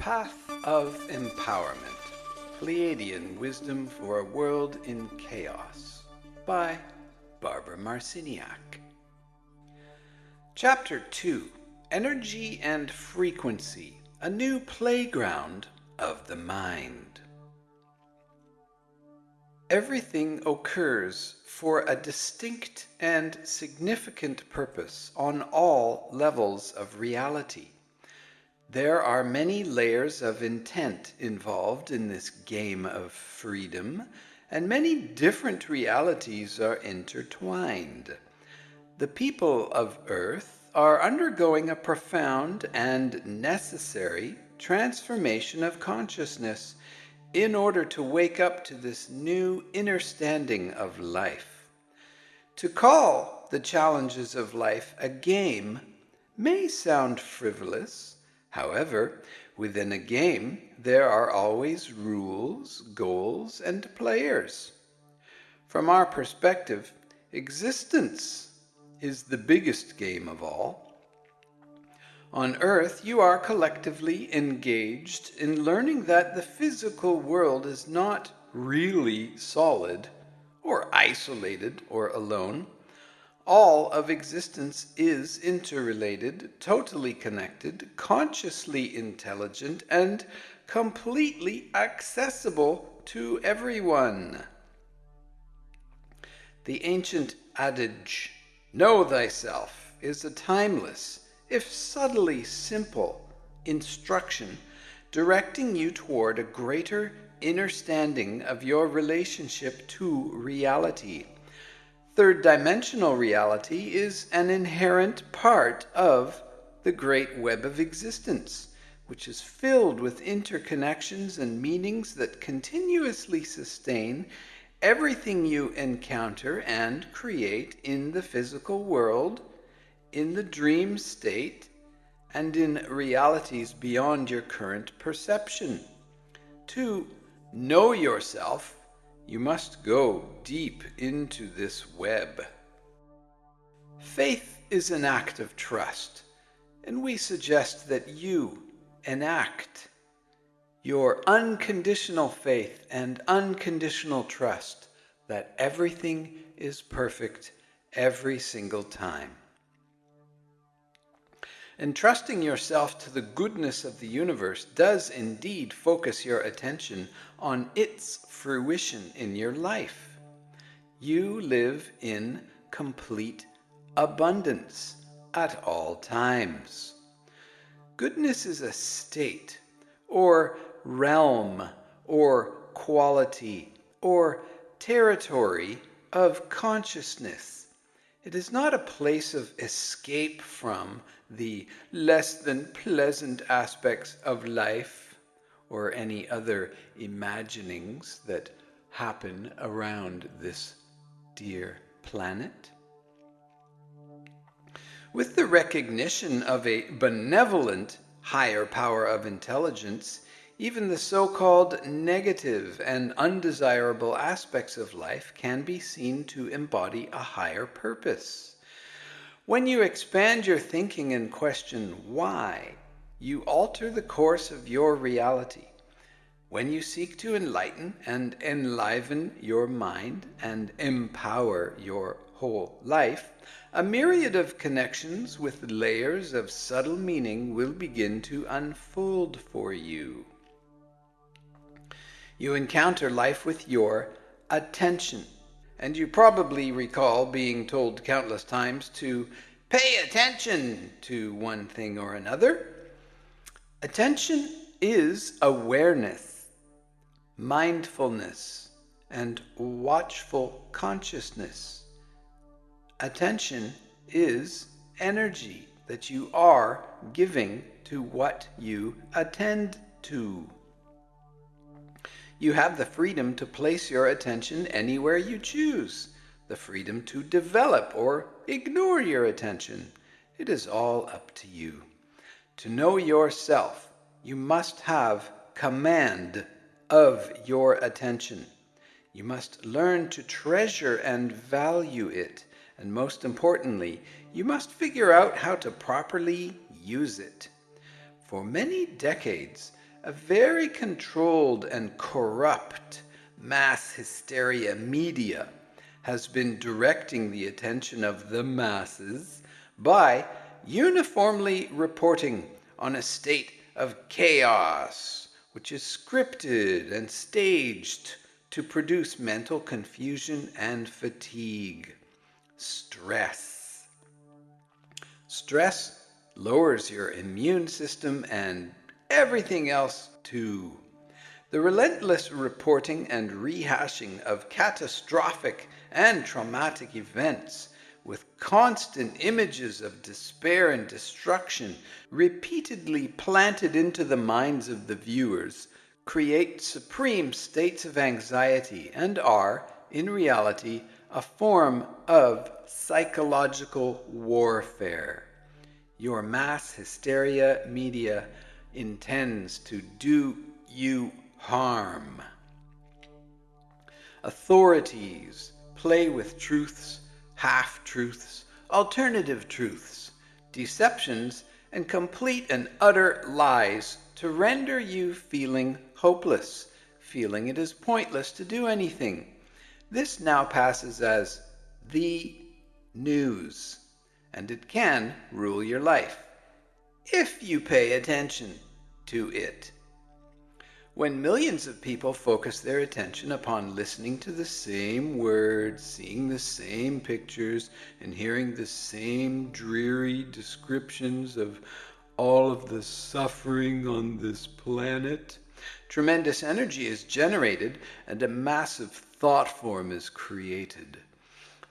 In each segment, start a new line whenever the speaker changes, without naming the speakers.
Path of Empowerment, Pleiadian Wisdom for a World in Chaos by Barbara Marciniak. Chapter 2, Energy and Frequency, a New Playground of the Mind. Everything occurs for a distinct and significant purpose on all levels of reality. There are many layers of intent involved in this game of freedom, and many different realities are intertwined. The people of Earth are undergoing a profound and necessary transformation of consciousness in order to wake up to this new understanding of life. To call the challenges of life a game may sound frivolous. However, within a game, there are always rules, goals, and players. From our perspective, existence is the biggest game of all. On Earth, you are collectively engaged in learning that the physical world is not really solid, or isolated, or alone. All of existence is interrelated, totally connected, consciously intelligent, and completely accessible to everyone. The ancient adage, "Know thyself," is a timeless, if subtly simple, instruction directing you toward a greater understanding of your relationship to reality. Third-dimensional reality is an inherent part of the great web of existence, which is filled with interconnections and meanings that continuously sustain everything you encounter and create in the physical world, in the dream state, and in realities beyond your current perception. To know yourself, you must go deep into this web. Faith is an act of trust, and we suggest that you enact your unconditional faith and unconditional trust that everything is perfect every single time. Entrusting yourself to the goodness of the universe does indeed focus your attention on its fruition in your life. You live in complete abundance at all times. Goodness is a state, or realm, or quality, or territory of consciousness. It is not a place of escape from the less than pleasant aspects of life or any other imaginings that happen around this dear planet. With the recognition of a benevolent higher power of intelligence, even the so-called negative and undesirable aspects of life can be seen to embody a higher purpose. When you expand your thinking and question why, you alter the course of your reality. When you seek to enlighten and enliven your mind and empower your whole life, a myriad of connections with layers of subtle meaning will begin to unfold for you. You encounter life with your attention. And you probably recall being told countless times to pay attention to one thing or another. Attention is awareness, mindfulness, and watchful consciousness. Attention is energy that you are giving to what you attend to. You have the freedom to place your attention anywhere you choose, the freedom to develop or ignore your attention. It is all up to you. To know yourself, you must have command of your attention. You must learn to treasure and value it, and most importantly, you must figure out how to properly use it. For many decades, a very controlled and corrupt mass hysteria media has been directing the attention of the masses by uniformly reporting on a state of chaos, which is scripted and staged to produce mental confusion and fatigue. Stress. Stress lowers your immune system and everything else too. The relentless reporting and rehashing of catastrophic and traumatic events with constant images of despair and destruction repeatedly planted into the minds of the viewers create supreme states of anxiety and are, in reality, a form of psychological warfare. Your mass hysteria media intends to do you harm. Authorities play with truths, half-truths, alternative truths, deceptions, and complete and utter lies to render you feeling hopeless, feeling it is pointless to do anything. This now passes as the news, and it can rule your life, if you pay attention to it. When millions of people focus their attention upon listening to the same words, seeing the same pictures, and hearing the same dreary descriptions of all of the suffering on this planet, tremendous energy is generated and a massive thought form is created.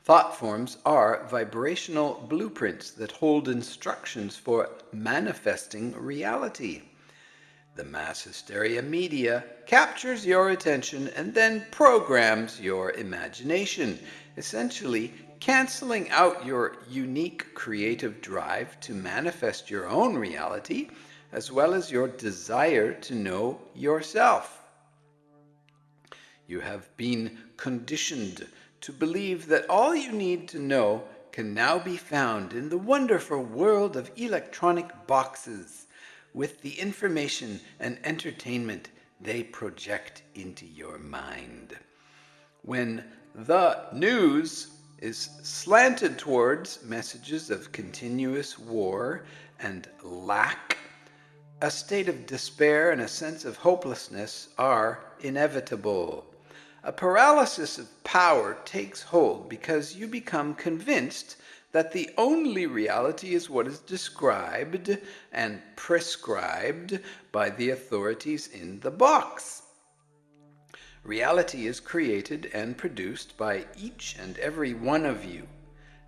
Thought forms are vibrational blueprints that hold instructions for manifesting reality. The mass hysteria media captures your attention and then programs your imagination, essentially canceling out your unique creative drive to manifest your own reality, as well as your desire to know yourself. You have been conditioned to believe that all you need to know can now be found in the wonderful world of electronic boxes, with the information and entertainment they project into your mind. When the news is slanted towards messages of continuous war and lack, a state of despair and a sense of hopelessness are inevitable. A paralysis of power takes hold because you become convinced that the only reality is what is described and prescribed by the authorities in the box. Reality is created and produced by each and every one of you,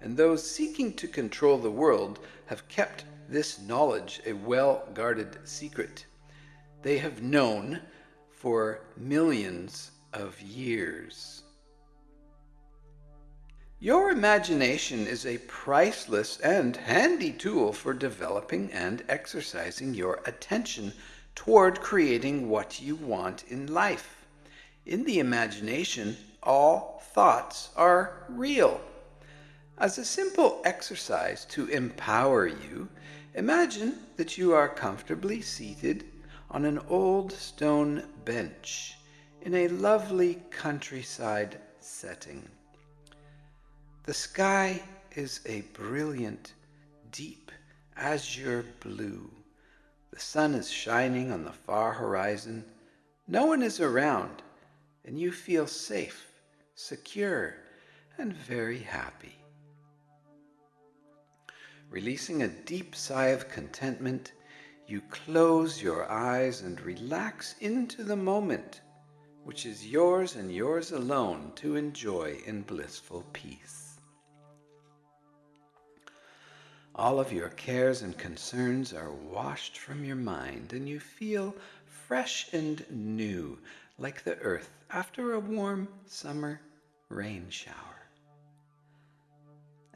and those seeking to control the world have kept this knowledge a well-guarded secret. They have known for millions of years. Your imagination is a priceless and handy tool for developing and exercising your attention toward creating what you want in life. In the imagination, all thoughts are real. As a simple exercise to empower you, imagine that you are comfortably seated on an old stone bench in a lovely countryside setting. The sky is a brilliant, deep azure blue. The sun is shining on the far horizon. No one is around, and you feel safe, secure, and very happy. Releasing a deep sigh of contentment, you close your eyes and relax into the moment, which is yours and yours alone to enjoy in blissful peace. All of your cares and concerns are washed from your mind, and you feel fresh and new, like the earth after a warm summer rain shower.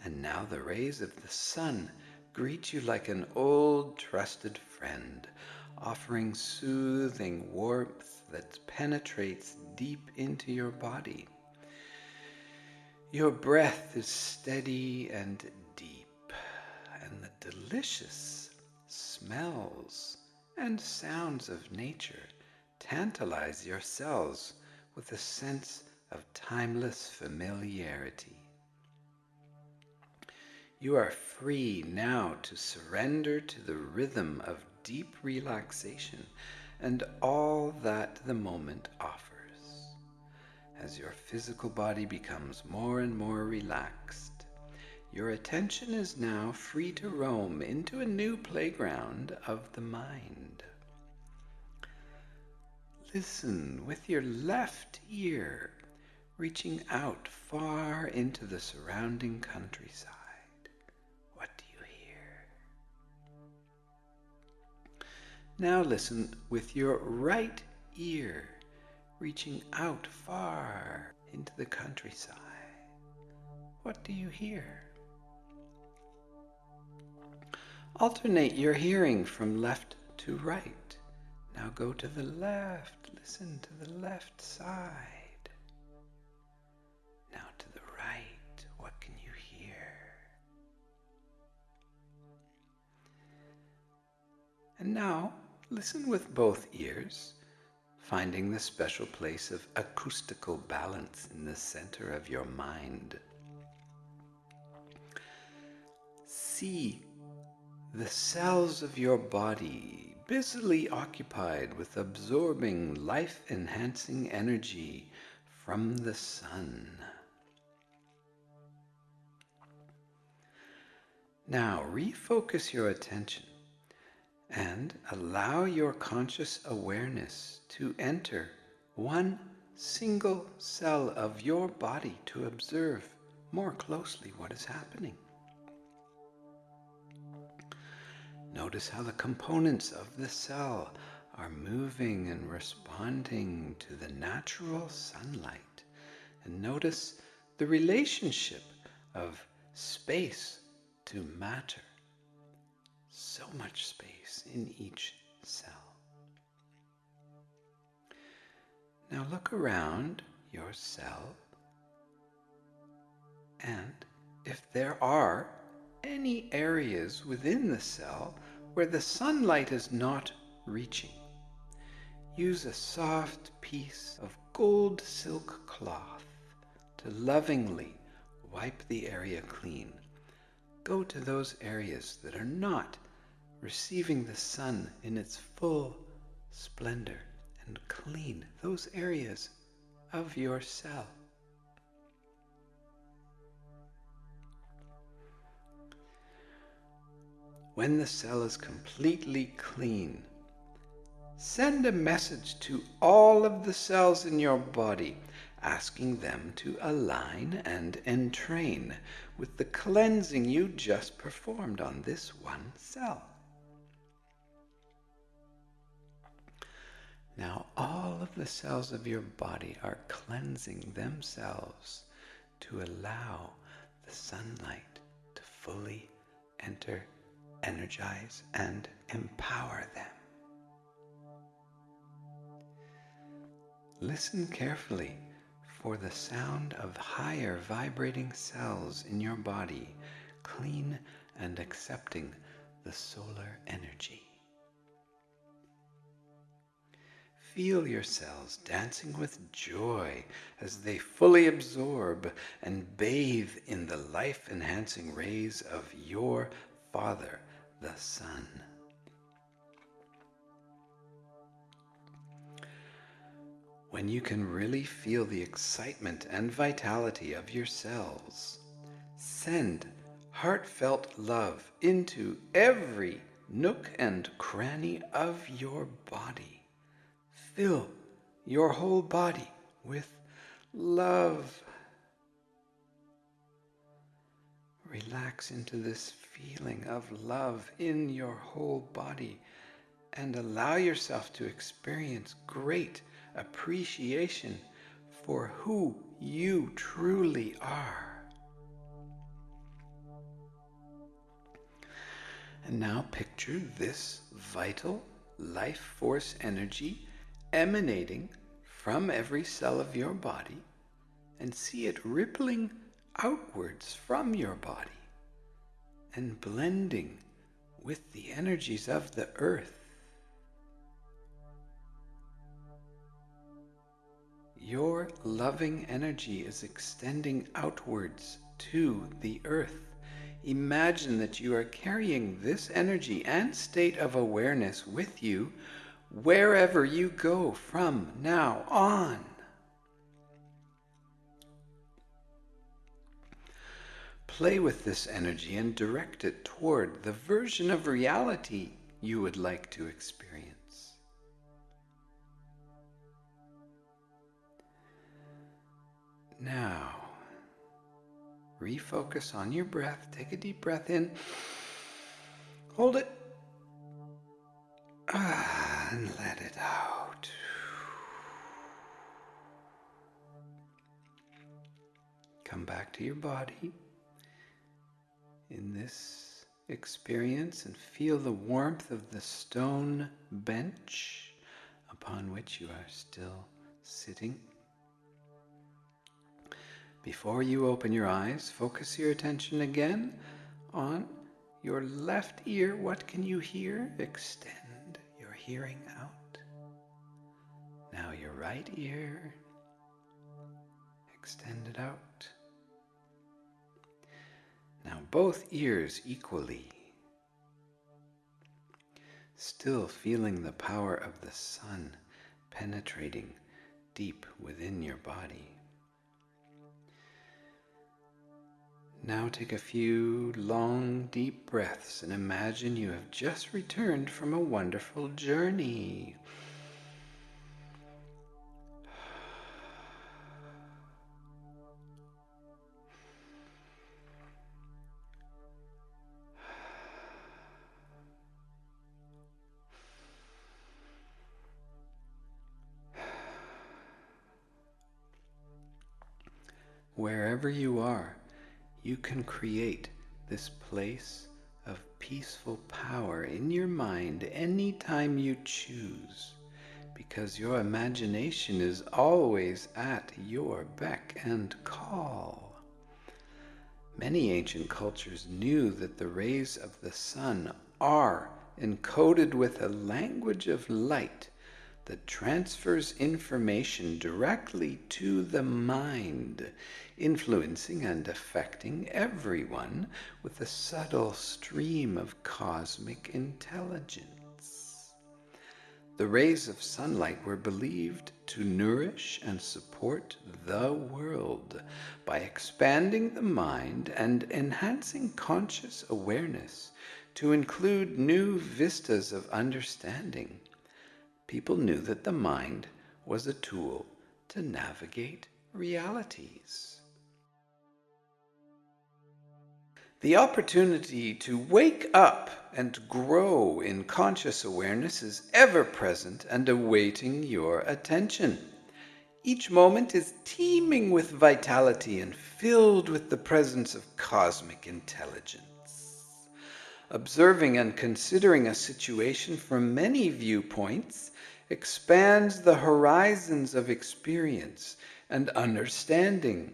And now the rays of the sun greet you like an old trusted friend, offering soothing warmth that penetrates deep into your body. Your breath is steady and deep, and the delicious smells and sounds of nature tantalize your cells with a sense of timeless familiarity. You are free now to surrender to the rhythm of deep relaxation and all that the moment offers. As your physical body becomes more and more relaxed, your attention is now free to roam into a new playground of the mind. Listen with your left ear, reaching out far into the surrounding countryside. What do you hear? Now listen with your right ear, reaching out far into the countryside. What do you hear? Alternate your hearing from left to right. Now go to the left. Listen to the left side. Now to the right. What can you hear? And now listen with both ears, finding the special place of acoustical balance in the center of your mind. See the cells of your body busily occupied with absorbing life-enhancing energy from the sun. Now refocus your attention and allow your conscious awareness to enter one single cell of your body to observe more closely what is happening. Notice how the components of the cell are moving and responding to the natural sunlight. And notice the relationship of space to matter. So much space in each cell. Now look around your cell, and if there are any areas within the cell where the sunlight is not reaching, use a soft piece of gold silk cloth to lovingly wipe the area clean. Go to those areas that are not receiving the sun in its full splendor and clean those areas of your cell. When the cell is completely clean, send a message to all of the cells in your body, asking them to align and entrain with the cleansing you just performed on this one cell. Now all of the cells of your body are cleansing themselves to allow the sunlight to fully enter, energize, and empower them. Listen carefully for the sound of higher vibrating cells in your body, clean and accepting the solar energy. Feel your cells dancing with joy as they fully absorb and bathe in the life-enhancing rays of your Father, the Sun. When you can really feel the excitement and vitality of your cells, send heartfelt love into every nook and cranny of your body. Fill your whole body with love. Relax into this feeling of love in your whole body and allow yourself to experience great appreciation for who you truly are. And now picture this vital life force energy emanating from every cell of your body, and see it rippling outwards from your body and blending with the energies of the earth Your loving energy is extending outwards to the earth. Imagine that you are carrying this energy and state of awareness with you wherever you go from now on. Play with this energy and direct it toward the version of reality you would like to experience. Now, refocus on your breath. Take a deep breath in. Hold it. And let it out. Come back to your body in this experience and feel the warmth of the stone bench upon which you are still sitting. Before you open your eyes, focus your attention again on your left ear. What can you hear? Extend your hearing out. Now your right ear. Extend it out. Now both ears equally. Still feeling the power of the sun penetrating deep within your body. Now take a few long, deep breaths and imagine you have just returned from a wonderful journey. Wherever you are, you can create this place of peaceful power in your mind anytime you choose, because your imagination is always at your beck and call. Many ancient cultures knew that the rays of the sun are encoded with a language of light that transfers information directly to the mind, influencing and affecting everyone with a subtle stream of cosmic intelligence. The rays of sunlight were believed to nourish and support the world by expanding the mind and enhancing conscious awareness to include new vistas of understanding. People knew that the mind was a tool to navigate realities. The opportunity to wake up and grow in conscious awareness is ever present and awaiting your attention. Each moment is teeming with vitality and filled with the presence of cosmic intelligence. Observing and considering a situation from many viewpoints expands the horizons of experience and understanding,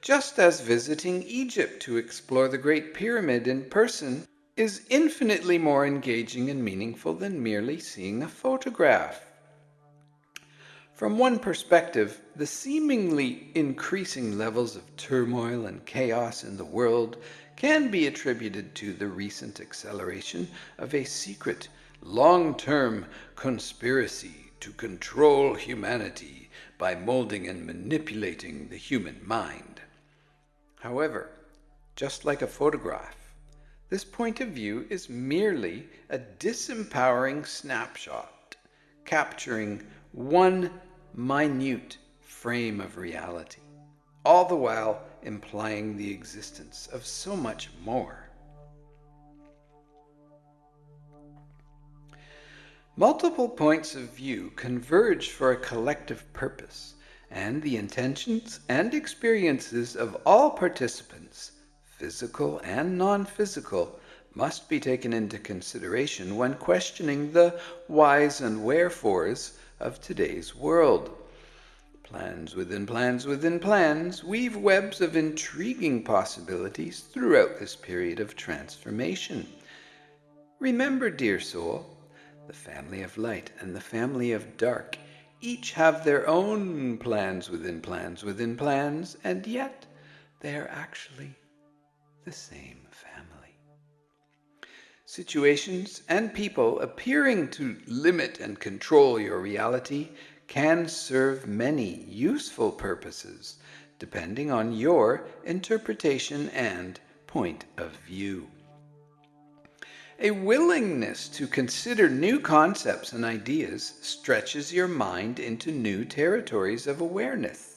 just as visiting Egypt to explore the Great Pyramid in person is infinitely more engaging and meaningful than merely seeing a photograph. From one perspective, the seemingly increasing levels of turmoil and chaos in the world can be attributed to the recent acceleration of a secret, long-term conspiracy to control humanity by molding and manipulating the human mind. However, just like a photograph, this point of view is merely a disempowering snapshot, capturing one minute frame of reality, all the while implying the existence of so much more. Multiple points of view converge for a collective purpose, and the intentions and experiences of all participants, physical and non-physical, must be taken into consideration when questioning the whys and wherefores of today's world. Plans within plans within plans weave webs of intriguing possibilities throughout this period of transformation. Remember, dear soul, the family of light and the family of dark each have their own plans within plans within plans, and yet they are actually the same family. Situations and people appearing to limit and control your reality can serve many useful purposes, depending on your interpretation and point of view. A willingness to consider new concepts and ideas stretches your mind into new territories of awareness.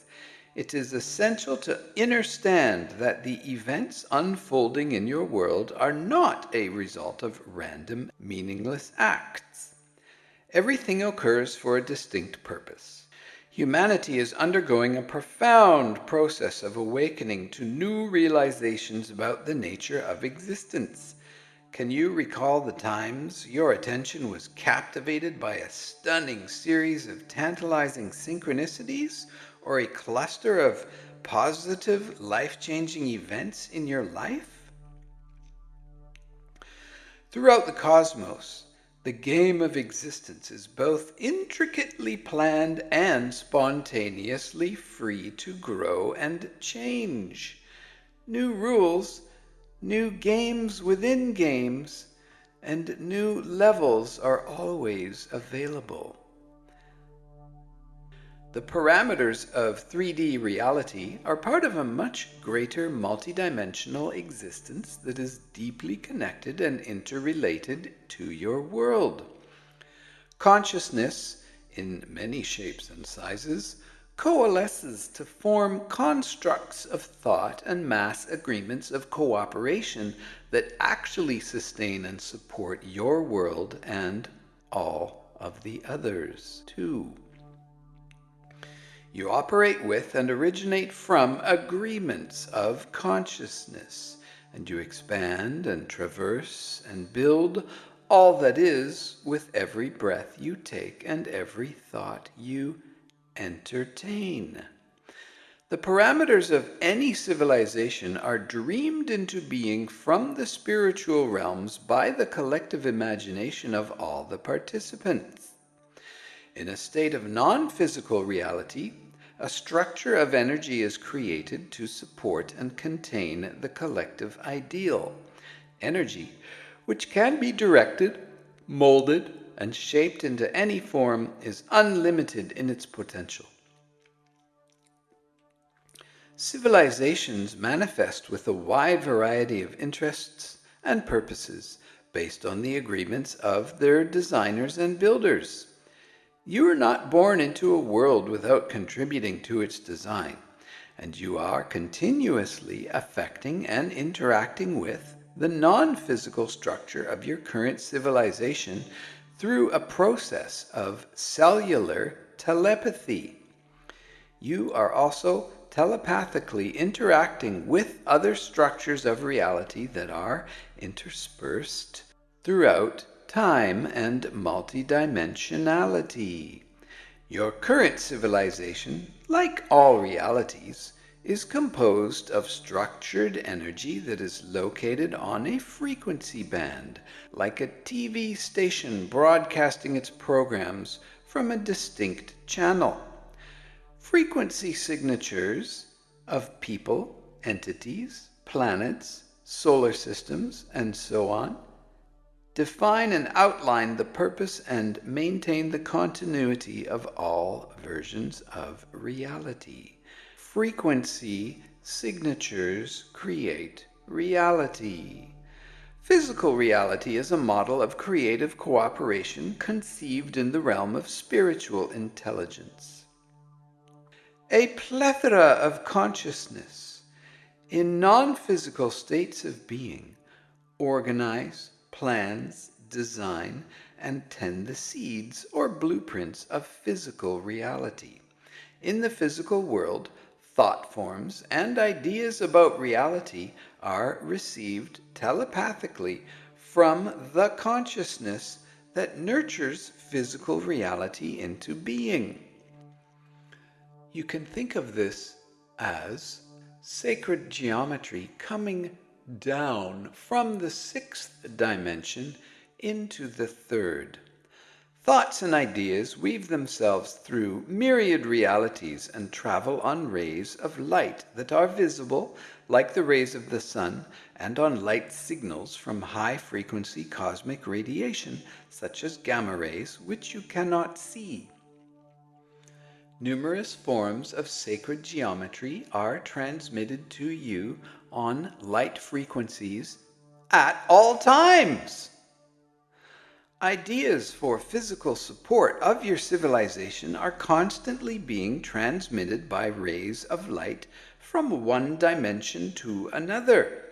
It is essential to understand that the events unfolding in your world are not a result of random, meaningless acts. Everything occurs for a distinct purpose. Humanity is undergoing a profound process of awakening to new realizations about the nature of existence. Can you recall the times your attention was captivated by a stunning series of tantalizing synchronicities, or a cluster of positive, life-changing events in your life? Throughout the cosmos, the game of existence is both intricately planned and spontaneously free to grow and change. New rules, new games within games, and new levels are always available. The parameters of 3D reality are part of a much greater multidimensional existence that is deeply connected and interrelated to your world. Consciousness, in many shapes and sizes, coalesces to form constructs of thought and mass agreements of cooperation that actually sustain and support your world and all of the others, too. You operate with and originate from agreements of consciousness, and you expand and traverse and build all that is with every breath you take and every thought you entertain. The parameters of any civilization are dreamed into being from the spiritual realms by the collective imagination of all the participants. In a state of non-physical reality, a structure of energy is created to support and contain the collective ideal. Energy, which can be directed, molded, and shaped into any form, is unlimited in its potential. Civilizations manifest with a wide variety of interests and purposes based on the agreements of their designers and builders. You are not born into a world without contributing to its design, and you are continuously affecting and interacting with the non-physical structure of your current civilization through a process of cellular telepathy. You are also telepathically interacting with other structures of reality that are interspersed throughout time and multidimensionality. Your current civilization, like all realities, is composed of structured energy that is located on a frequency band, like a TV station broadcasting its programs from a distinct channel. Frequency signatures of people, entities, planets, solar systems, and so on define and outline the purpose and maintain the continuity of all versions of reality. Frequency signatures create reality. Physical reality is a model of creative cooperation conceived in the realm of spiritual intelligence. A plethora of consciousness in non-physical states of being organize, plans, design, and tend the seeds or blueprints of physical reality. In the physical world, thought forms and ideas about reality are received telepathically from the consciousness that nurtures physical reality into being. You can think of this as sacred geometry coming down from the sixth dimension into the third. Thoughts and ideas weave themselves through myriad realities and travel on rays of light that are visible, like the rays of the sun, and on light signals from high-frequency cosmic radiation, such as gamma rays, which you cannot see. Numerous forms of sacred geometry are transmitted to you on light frequencies at all times. Ideas for physical support of your civilization are constantly being transmitted by rays of light from one dimension to another.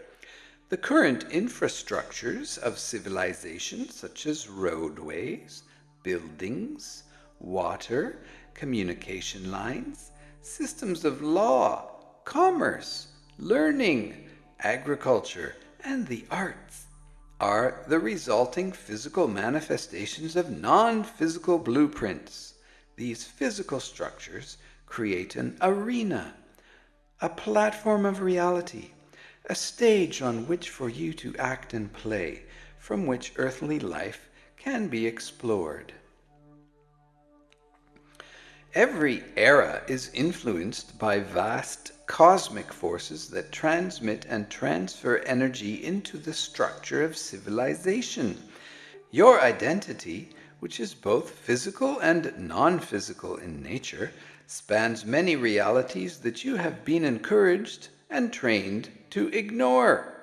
The current infrastructures of civilization, such as roadways, buildings, water, communication lines, systems of law, commerce, learning, agriculture, and the arts, are the resulting physical manifestations of non-physical blueprints. These physical structures create an arena, a platform of reality, a stage on which for you to act and play, from which earthly life can be explored. Every era is influenced by vast cosmic forces that transmit and transfer energy into the structure of civilization. Your identity, which is both physical and non-physical in nature, spans many realities that you have been encouraged and trained to ignore.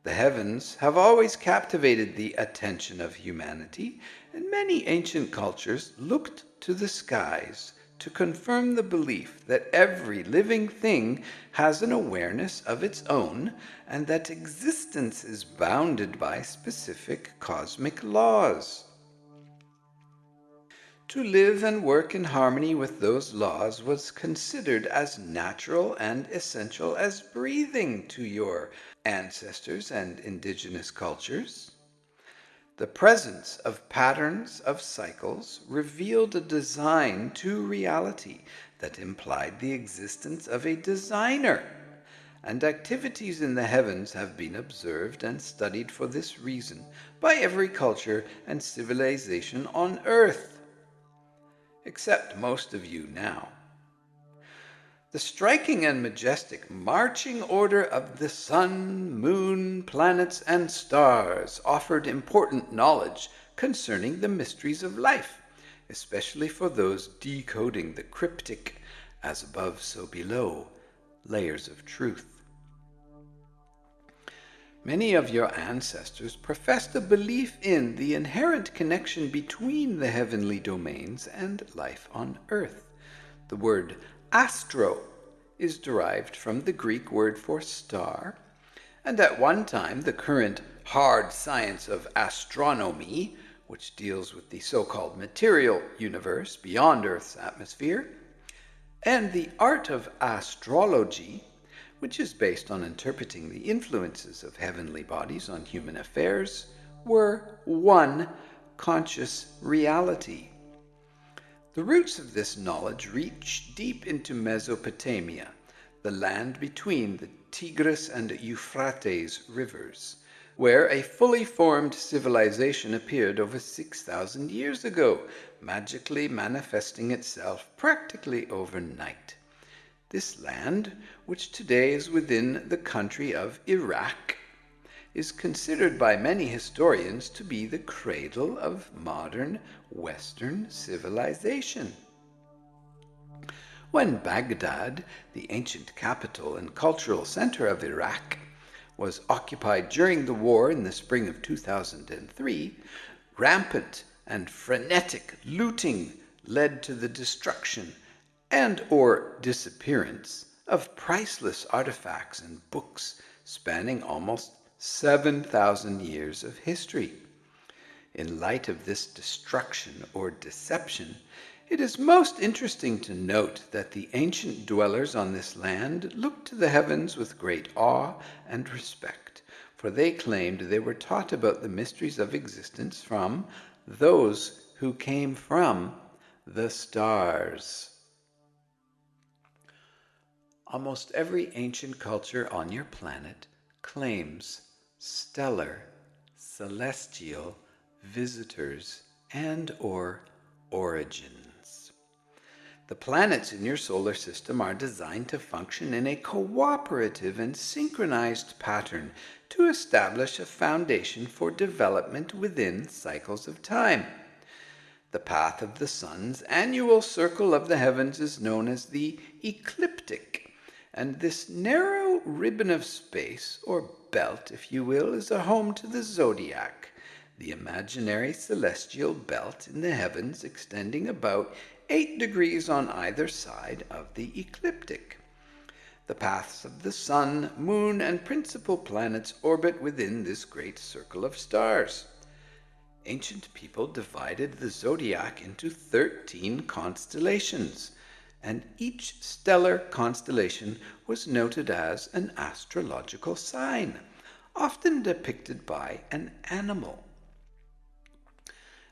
The heavens have always captivated the attention of humanity, and many ancient cultures looked to the skies to confirm the belief that every living thing has an awareness of its own and that existence is bounded by specific cosmic laws. To live and work in harmony with those laws was considered as natural and essential as breathing to your ancestors and indigenous cultures. The presence of patterns of cycles revealed a design to reality that implied the existence of a designer, and activities in the heavens have been observed and studied for this reason by every culture and civilization on earth, except most of you now. The striking and majestic marching order of the sun, moon, planets, and stars offered important knowledge concerning the mysteries of life, especially for those decoding the cryptic, as above so below, layers of truth. Many of your ancestors professed a belief in the inherent connection between the heavenly domains and life on earth. The word astro is derived from the Greek word for star, and at one time the current hard science of astronomy, which deals with the so-called material universe beyond Earth's atmosphere, and the art of astrology, which is based on interpreting the influences of heavenly bodies on human affairs, were one conscious reality. The roots of this knowledge reach deep into Mesopotamia, the land between the Tigris and Euphrates rivers, where a fully formed civilization appeared over 6,000 years ago, magically manifesting itself practically overnight. This land, which today is within the country of Iraq, is considered by many historians to be the cradle of modern Western civilization. When Baghdad, the ancient capital and cultural center of Iraq, was occupied during the war in the spring of 2003, rampant and frenetic looting led to the destruction and/or disappearance of priceless artifacts and books spanning almost 7,000 years of history. In light of this destruction or deception, it is most interesting to note that the ancient dwellers on this land looked to the heavens with great awe and respect, for they claimed they were taught about the mysteries of existence from those who came from the stars. Almost every ancient culture on your planet claims stellar, celestial visitors and/or origins. The planets in your solar system are designed to function in a cooperative and synchronized pattern to establish a foundation for development within cycles of time. The path of the sun's annual circle of the heavens is known as the ecliptic, and this narrow ribbon of space, or belt if you will, is a home to the zodiac, the imaginary celestial belt in the heavens extending about 8 degrees on either side of the ecliptic. The paths of the sun, moon, and principal planets orbit within this great circle of stars. Ancient people divided the zodiac into 13 constellations, and each stellar constellation was noted as an astrological sign, often depicted by an animal.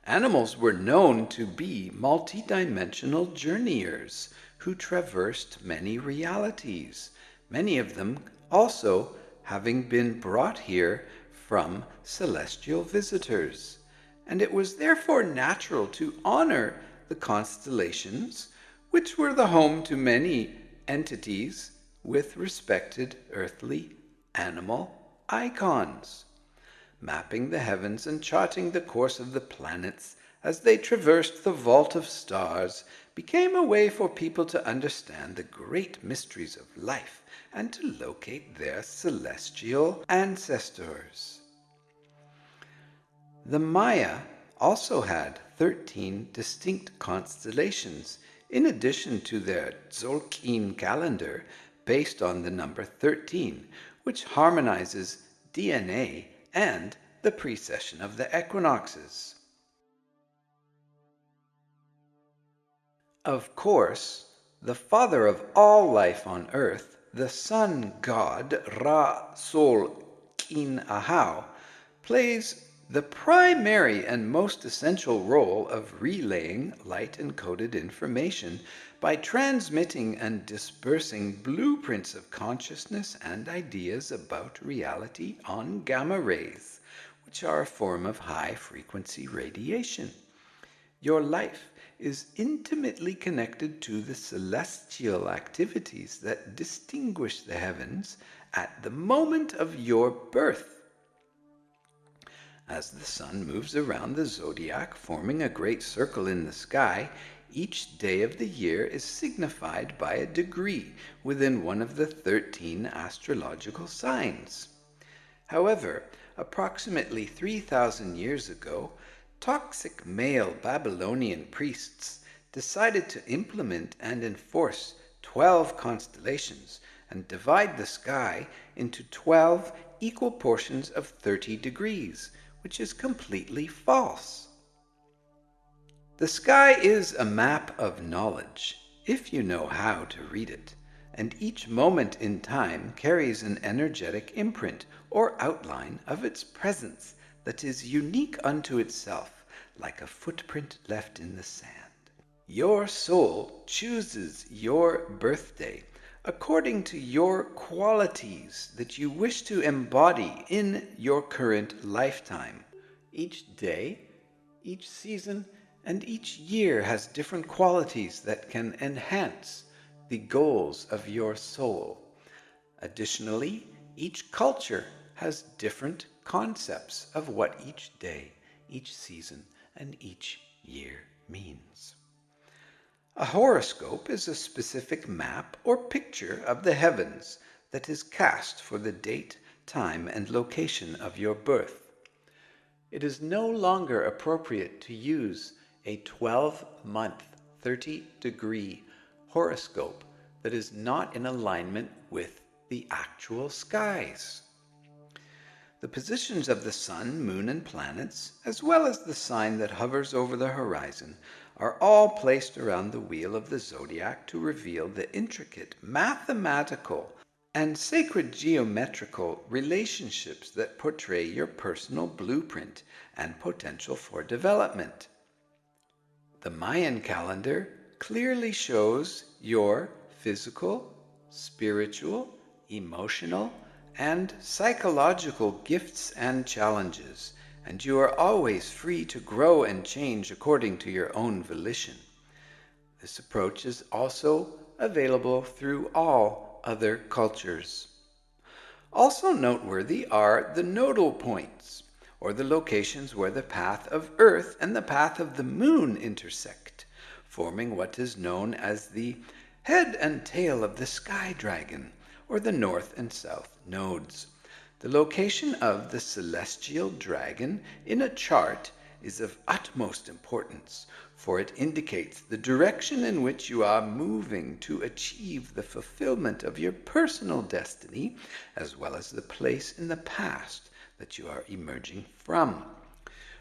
Animals were known to be multidimensional journeyers who traversed many realities, many of them also having been brought here from celestial visitors. And it was therefore natural to honor the constellations, which were the home to many entities with respected earthly animal icons. Mapping the heavens and charting the course of the planets as they traversed the vault of stars became a way for people to understand the great mysteries of life and to locate their celestial ancestors. The Maya also had 13 distinct constellations, in addition to their Tzolk'in calendar based on the number 13, which harmonizes DNA and the precession of the equinoxes. Of course, the father of all life on earth, the sun god Ra Sol Kin Ahau, plays the primary and most essential role of relaying light-encoded information by transmitting and dispersing blueprints of consciousness and ideas about reality on gamma rays, which are a form of high-frequency radiation. Your life is intimately connected to the celestial activities that distinguish the heavens at the moment of your birth. As the sun moves around the zodiac, forming a great circle in the sky, each day of the year is signified by a degree within one of the 13 astrological signs. However, approximately 3,000 years ago, toxic male Babylonian priests decided to implement and enforce 12 constellations and divide the sky into 12 equal portions of 30 degrees, which is completely false. The sky is a map of knowledge, if you know how to read it, and each moment in time carries an energetic imprint or outline of its presence that is unique unto itself, like a footprint left in the sand. Your soul chooses your birthday according to your qualities that you wish to embody in your current lifetime. Each day, each season, and each year has different qualities that can enhance the goals of your soul. Additionally, each culture has different concepts of what each day, each season, and each year means. A horoscope is a specific map or picture of the heavens that is cast for the date, time, and location of your birth. It is no longer appropriate to use a 12-month, 30-degree horoscope that is not in alignment with the actual skies. The positions of the sun, moon, and planets, as well as the sign that hovers over the horizon, are all placed around the wheel of the zodiac to reveal the intricate mathematical and sacred geometrical relationships that portray your personal blueprint and potential for development. The Mayan calendar clearly shows your physical, spiritual, emotional, and psychological gifts and challenges, and you are always free to grow and change according to your own volition. This approach is also available through all other cultures. Also noteworthy are the nodal points, or the locations where the path of Earth and the path of the Moon intersect, forming what is known as the head and tail of the sky dragon, or the north and south nodes. The location of the celestial dragon in a chart is of utmost importance, for it indicates the direction in which you are moving to achieve the fulfillment of your personal destiny, as well as the place in the past that you are emerging from.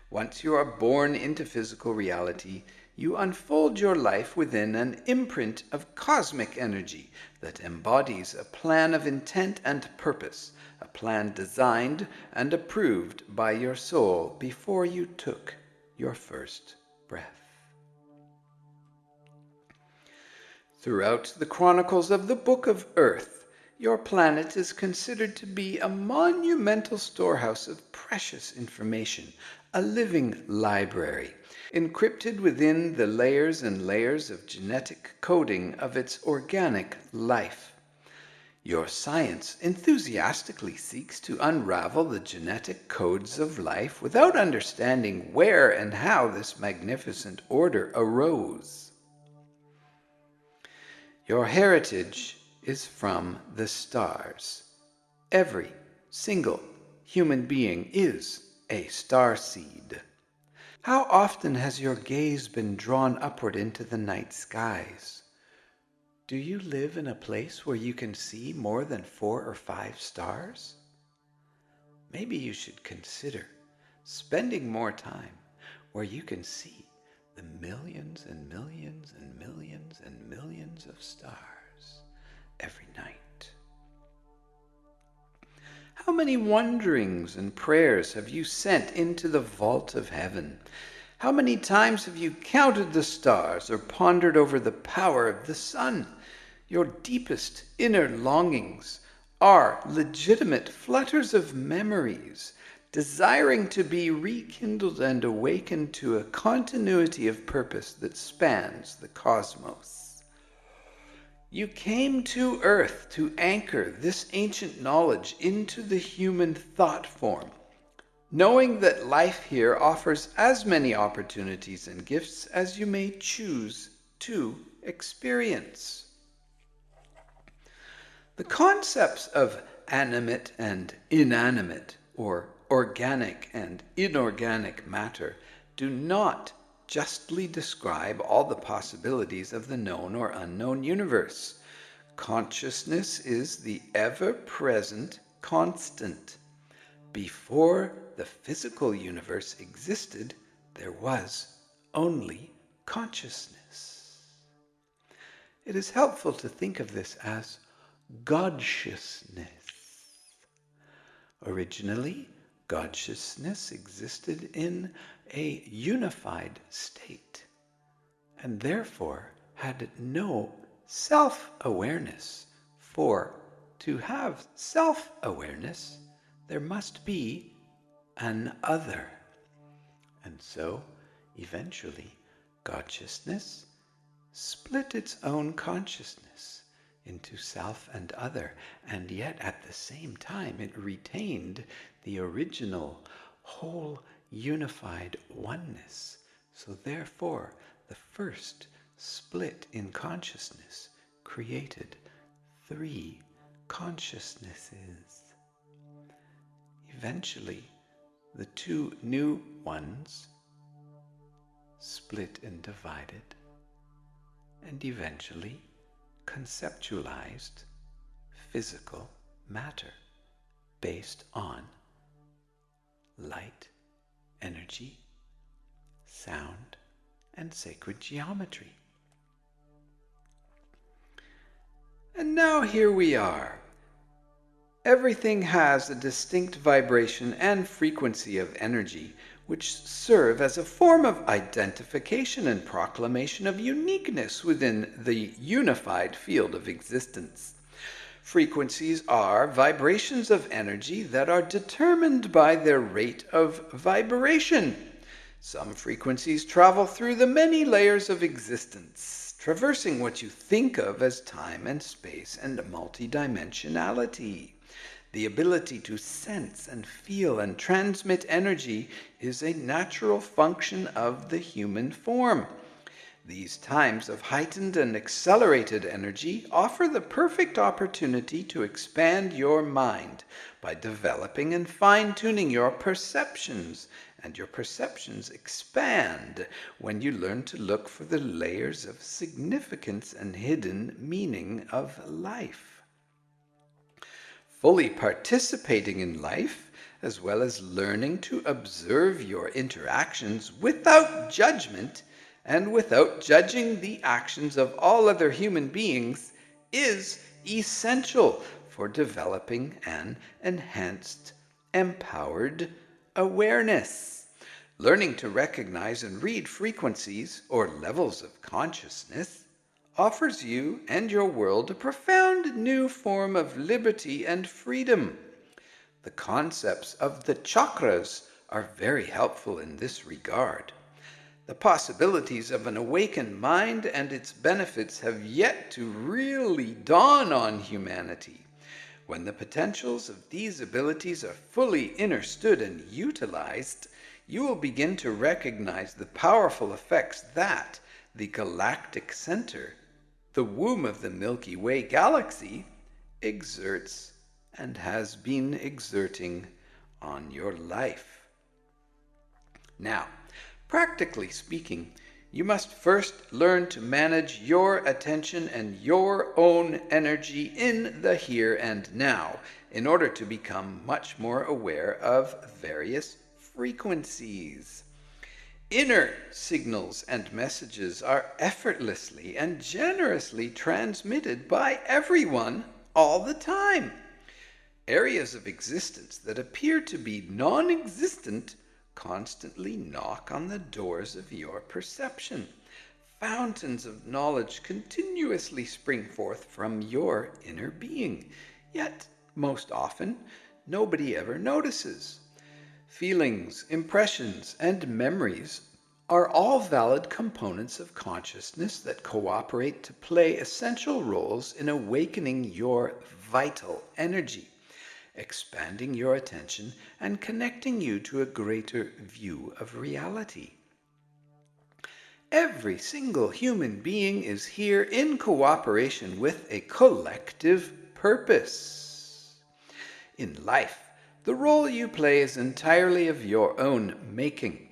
Once you are born into physical reality, you unfold your life within an imprint of cosmic energy that embodies a plan of intent and purpose, a plan designed and approved by your soul before you took your first breath. Throughout the chronicles of the Book of Earth, your planet is considered to be a monumental storehouse of precious information, a living library, encrypted within the layers and layers of genetic coding of its organic life. Your science enthusiastically seeks to unravel the genetic codes of life without understanding where and how this magnificent order arose. Your heritage is from the stars. Every single human being is a starseed. How often has your gaze been drawn upward into the night skies? Do you live in a place where you can see more than 4 or 5 stars? Maybe you should consider spending more time where you can see the millions and millions and millions and millions of stars every night. How many wonderings and prayers have you sent into the vault of heaven? How many times have you counted the stars or pondered over the power of the sun? Your deepest inner longings are legitimate flutters of memories, desiring to be rekindled and awakened to a continuity of purpose that spans the cosmos. You came to Earth to anchor this ancient knowledge into the human thought form, knowing that life here offers as many opportunities and gifts as you may choose to experience. The concepts of animate and inanimate, or organic and inorganic matter, do not justly describe all the possibilities of the known or unknown universe. Consciousness is the ever-present constant. Before the physical universe existed, there was only consciousness. It is helpful to think of this as God-sciousness. Originally, God-sciousness existed in a unified state, and therefore had no self-awareness. For to have self-awareness, there must be an other. And so, eventually, God-sciousness split its own consciousness into self and other, and yet at the same time it retained the original whole unified oneness. So therefore, the first split in consciousness created 3 consciousnesses. Eventually, the 2 new ones split and divided, and eventually conceptualized physical matter based on light, energy, sound, and sacred geometry. And now here we are. Everything has a distinct vibration and frequency of energy, which serve as a form of identification and proclamation of uniqueness within the unified field of existence. Frequencies are vibrations of energy that are determined by their rate of vibration. Some frequencies travel through the many layers of existence, traversing what you think of as time and space and multidimensionality. The ability to sense and feel and transmit energy is a natural function of the human form. These times of heightened and accelerated energy offer the perfect opportunity to expand your mind by developing and fine-tuning your perceptions, and your perceptions expand when you learn to look for the layers of significance and hidden meaning of life. Fully participating in life, as well as learning to observe your interactions without judgment, and without judging the actions of all other human beings, is essential for developing an enhanced, empowered awareness. Learning to recognize and read frequencies or levels of consciousness offers you and your world a profound new form of liberty and freedom. The concepts of the chakras are very helpful in this regard. The possibilities of an awakened mind and its benefits have yet to really dawn on humanity. When the potentials of these abilities are fully understood and utilized, you will begin to recognize the powerful effects that the galactic center, the womb of the Milky Way galaxy, exerts and has been exerting on your life. Now, practically speaking, you must first learn to manage your attention and your own energy in the here and now in order to become much more aware of various frequencies. Inner signals and messages are effortlessly and generously transmitted by everyone all the time. Areas of existence that appear to be non-existent constantly knock on the doors of your perception. Fountains of knowledge continuously spring forth from your inner being, yet most often nobody ever notices. Feelings, impressions, and memories are all valid components of consciousness that cooperate to play essential roles in awakening your vital energy, expanding your attention, and connecting you to a greater view of reality. Every single human being is here in cooperation with a collective purpose. In life, the role you play is entirely of your own making.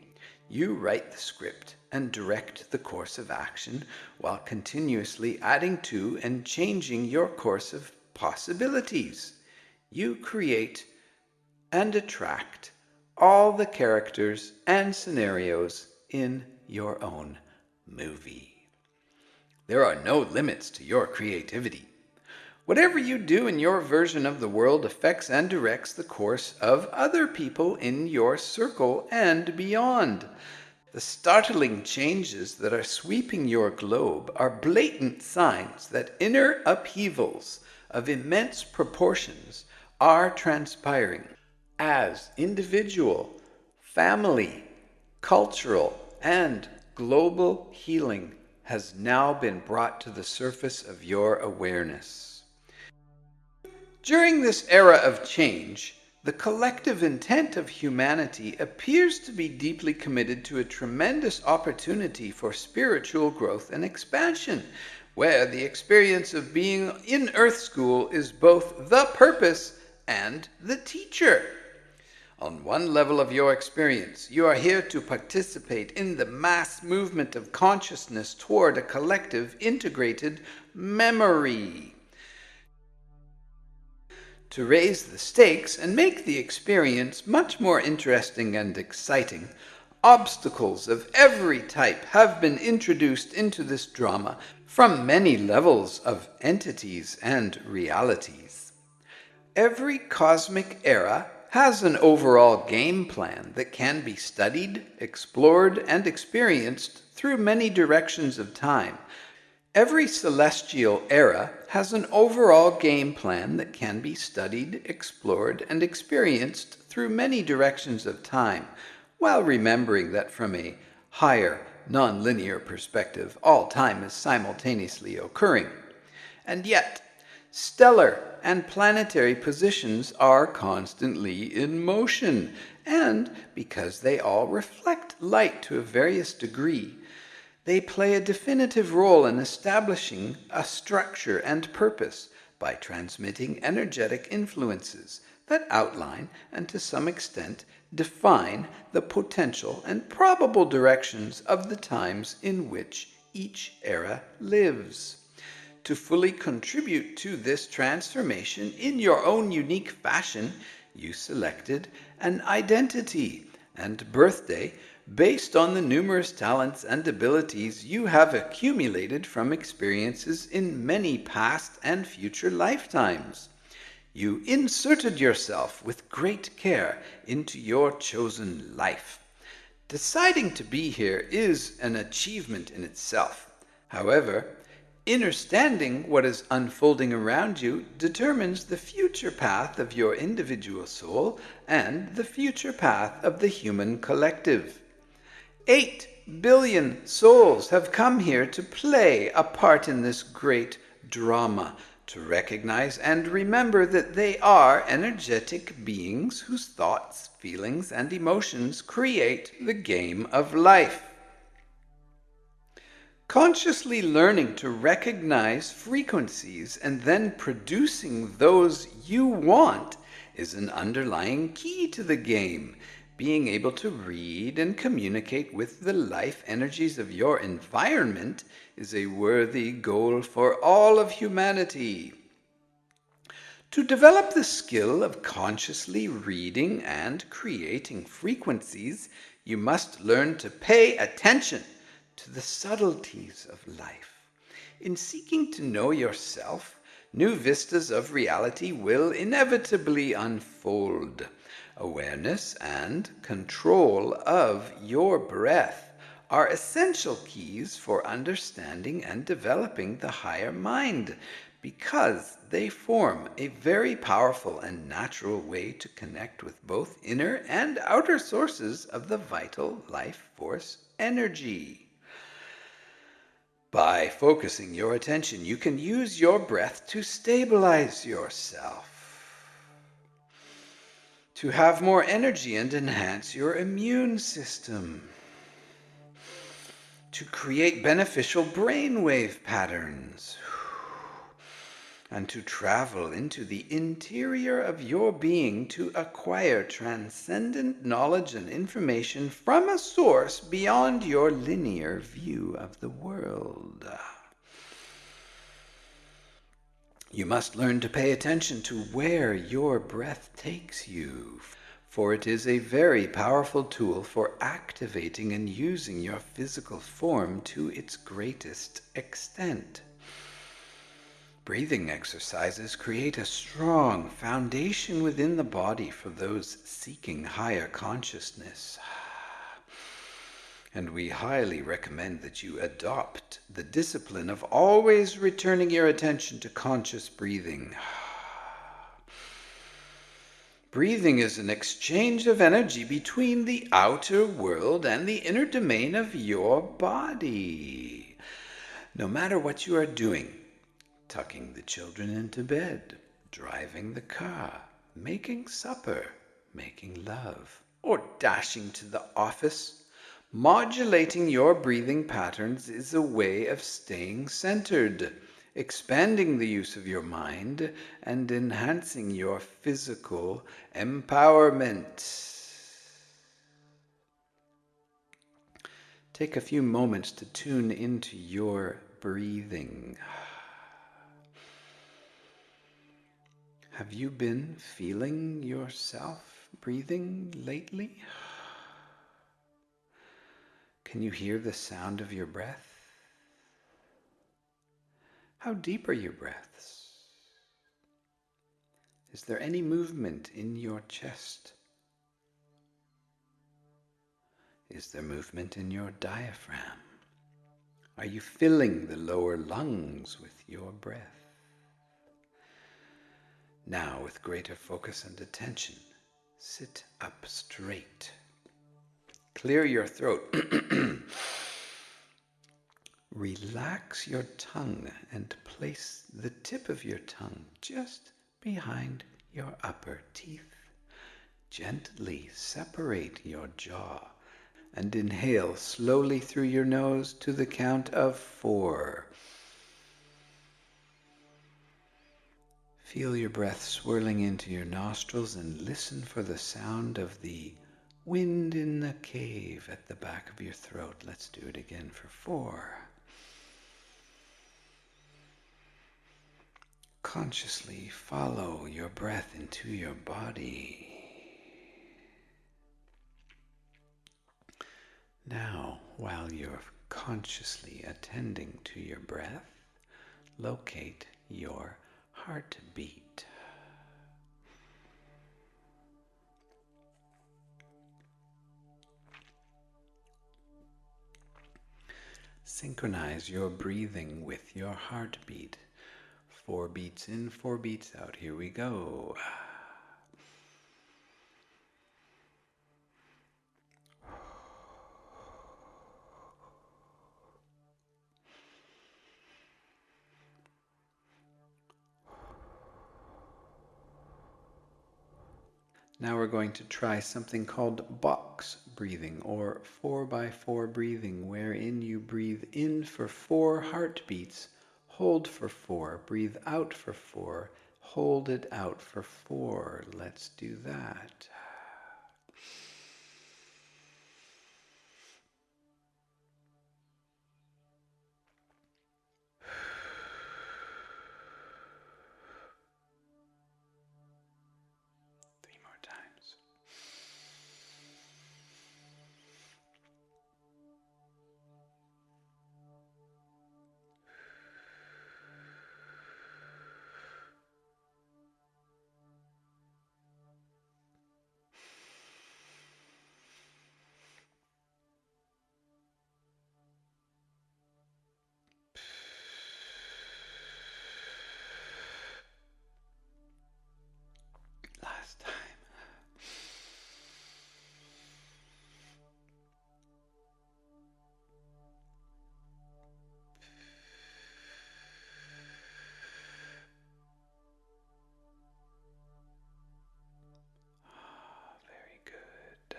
You write the script and direct the course of action while continuously adding to and changing your course of possibilities. You create and attract all the characters and scenarios in your own movie. There are no limits to your creativity. Whatever you do in your version of the world affects and directs the course of other people in your circle and beyond. The startling changes that are sweeping your globe are blatant signs that inner upheavals of immense proportions are transpiring as individual, family, cultural, and global healing has now been brought to the surface of your awareness. During this era of change, the collective intent of humanity appears to be deeply committed to a tremendous opportunity for spiritual growth and expansion, where the experience of being in Earth School is both the purpose and the teacher. On one level of your experience, you are here to participate in the mass movement of consciousness toward a collective integrated memory. To raise the stakes and make the experience much more interesting and exciting, obstacles of every type have been introduced into this drama from many levels of entities and realities. Every cosmic era has an overall game plan that can be studied, explored, and experienced through many directions of time. Every celestial era has an overall game plan that can be studied, explored, and experienced through many directions of time, while remembering that from a higher, non-linear perspective, all time is simultaneously occurring. And yet, stellar and planetary positions are constantly in motion, and because they all reflect light to a various degree, they play a definitive role in establishing a structure and purpose by transmitting energetic influences that outline and to some extent define the potential and probable directions of the times in which each era lives. To fully contribute to this transformation in your own unique fashion, you selected an identity and birthday based on the numerous talents and abilities you have accumulated from experiences in many past and future lifetimes. You inserted yourself with great care into your chosen life. Deciding to be here is an achievement in itself. However, understanding what is unfolding around you determines the future path of your individual soul and the future path of the human collective. 8 billion souls have come here to play a part in this great drama, to recognize and remember that they are energetic beings whose thoughts, feelings, and emotions create the game of life. Consciously learning to recognize frequencies and then producing those you want is an underlying key to the game. Being able to read and communicate with the life energies of your environment is a worthy goal for all of humanity. To develop the skill of consciously reading and creating frequencies, you must learn to pay attention to the subtleties of life. In seeking to know yourself, new vistas of reality will inevitably unfold. Awareness and control of your breath are essential keys for understanding and developing the higher mind, because they form a very powerful and natural way to connect with both inner and outer sources of the vital life force energy. By focusing your attention, you can use your breath to stabilize yourself, to have more energy and enhance your immune system, to create beneficial brainwave patterns, and to travel into the interior of your being to acquire transcendent knowledge and information from a source beyond your linear view of the world. You must learn to pay attention to where your breath takes you, for it is a very powerful tool for activating and using your physical form to its greatest extent. Breathing exercises create a strong foundation within the body for those seeking higher consciousness. And we highly recommend that you adopt the discipline of always returning your attention to conscious breathing. Breathing is an exchange of energy between the outer world and the inner domain of your body. No matter what you are doing, tucking the children into bed, driving the car, making supper, making love, or dashing to the office, modulating your breathing patterns is a way of staying centered, expanding the use of your mind, and enhancing your physical empowerment. Take a few moments to tune into your breathing. Have you been feeling yourself breathing lately? Can you hear the sound of your breath? How deep are your breaths? Is there any movement in your chest? Is there movement in your diaphragm? Are you filling the lower lungs with your breath? Now, with greater focus and attention, sit up straight. Clear your throat. Relax your tongue and place the tip of your tongue just behind your upper teeth. Gently separate your jaw and inhale slowly through your nose to the count of 4. Feel your breath swirling into your nostrils and listen for the sound of the wind in the cave at the back of your throat. Let's do it again for 4. Consciously follow your breath into your body. Now, while you're consciously attending to your breath, locate your heartbeat. Synchronize your breathing with your heartbeat. 4 beats in, 4 beats out. Here we go. Now we're going to try something called box breathing, or 4x4 breathing, wherein you breathe in for 4 heartbeats, hold for 4, breathe out for 4, hold it out for 4. Let's do that. Last time. Very good.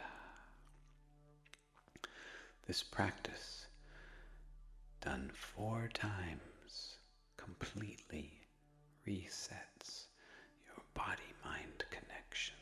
This practice, done 4 times, completely resets your body-mind connection.